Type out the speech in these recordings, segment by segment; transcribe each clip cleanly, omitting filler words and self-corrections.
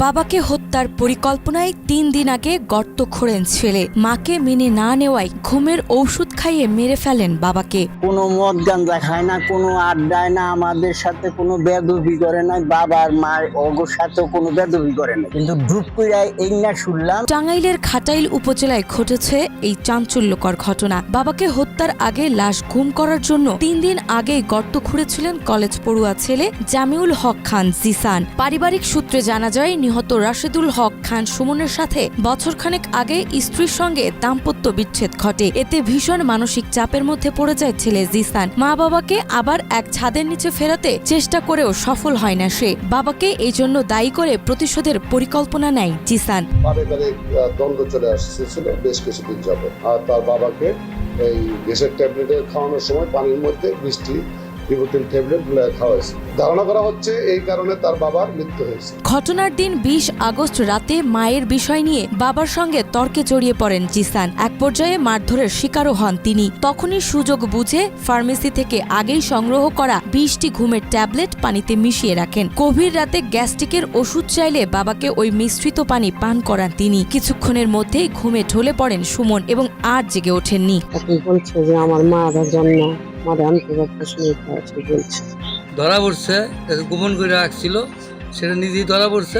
বাবাকে হত্যার পরিকল্পনায় ৩ দিন আগে গর্ত খোঁড়েন ছেলে। মাকে মেনে না নেওয়ায় ঘুমের ঔষধ খাইয়ে মেরে ফেলেন বাবাকে। কোনো মদ গাঁজা খায় না, কোনো আড্ডায় না, আমাদের সাথে কোনো বেদবি করে না, বাবার মার ওগোর সাথেও কোনো বেদবি করে না, কিন্তু ধূপ কইরা এই না শুনলাম। টাঙ্গাইলের খাটাইল উপজেলায় ঘটেছে এই চাঞ্চল্যকর ঘটনা। বাবাকে হত্যার আগে লাশ গুম করার জন্য ৩ দিন আগে গর্ত খুঁড়েছিলেন কলেজ পড়ুয়া ছেলে জামিউল হক খান জিসান। পারিবারিক সূত্রে জানা যায়, নিহত রাশেদুল হক খান সুমনের সাথে বছরখানেক আগে স্ত্রীর সঙ্গে দাম্পত্য বিচ্ছেদ ঘটে। এতে ভীষণ মানসিক চাপের মধ্যে পড়ে যায় ছেলে জিসান। মা বাবাকে আবার এক ছাদের নিচে ফেরাতে চেষ্টা করেও সফল হয় না সে। বাবাকে এই জন্য দায়ী করে প্রতিশোধের পরিকল্পনা নেয় জিসান। পারিবারিক দ্বন্দ্ব চলে আসছিল বেশ কিছুদিন যাবত। আর তার বাবাকে এই গ্যাসের ট্যাবলেট খাওয়ানোর সময় পানির মধ্যে বৃষ্টি ইবুটিন ট্যাবলেট খাওয়াইছে। ধারণা করা হচ্ছে এই কারণে তার বাবার মৃত্যু হয়েছে। ঘটনার দিন ২০ আগস্ট রাতে মায়ের বিষয় নিয়ে বাবার সঙ্গে তর্কে জড়িয়ে পড়েন জিসান। এক পর্যায়ে মারধরের শিকারও হন তিনি। তখনই সুযোগ বুঝে ফার্মেসি থেকে আগেই সংগ্রহ করা ২০টি ঘুমের ট্যাবলেট পানিতে মিশিয়ে রাখেন। গভীর রাতে গ্যাস্ট্রিকের ওষুধ চাইলে বাবাকে ওই মিশ্রিত পানি পান করান তিনি। কিছুক্ষণের মধ্যেই ঘুমে ঢলে পড়েন সুমন এবং আর জেগে ওঠেননি। বলছে যে আমার মায়ের জন্য ধরা পড়ছে, গোপন করে রাখছিল, সেটা নিজেই ধরা পড়ছে,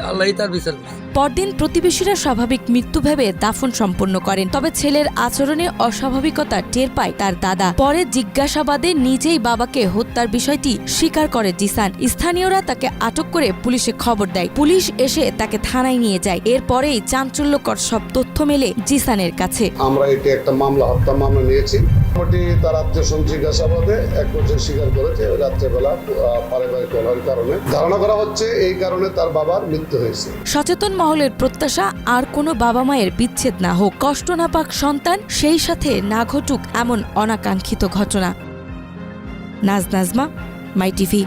আল্লাহই তার বিচার করছে। পরদিন প্রতিবেশীরা স্বাভাবিক মৃত্যু ভেবে দাফন সম্পন্ন করেন। তবে ছেলের আচরণে অস্বাভাবিকতা টের পায় তার দাদা। পরে জিজ্ঞাসাবাদে নিজেই বাবাকে হত্যার বিষয়টি স্বীকার করে জিসান। স্থানীয়রা তাকে আটক করে পুলিশে খবর দেয়। পুলিশ এসে তাকে থানায় নিয়ে যায়। এরপরেই চাঞ্চল্যকর সব তথ্য মেলে জিসানের কাছে। আমরা এটি একটা মামলা, হত্যা মামলা নিয়েছি। তার আত্মীয় জিজ্ঞাসাবাদে এক পর্যায়ে স্বীকার করেছে রাত্রেবেলা পারিবারিক কলহের কারণে। ধারণা করা হচ্ছে এই কারণে তার বাবার মৃত্যু হয়েছে। সচেতন মহলের প্রত্যাশা আর কোনো বাবা মায়ের বিচ্ছেদ না হোক, কষ্ট না পাক সন্তান, সেই সাথে না ঘটুক এমন অনাকাঙ্ক্ষিত ঘটনা। নাজমা, মাই টিভি।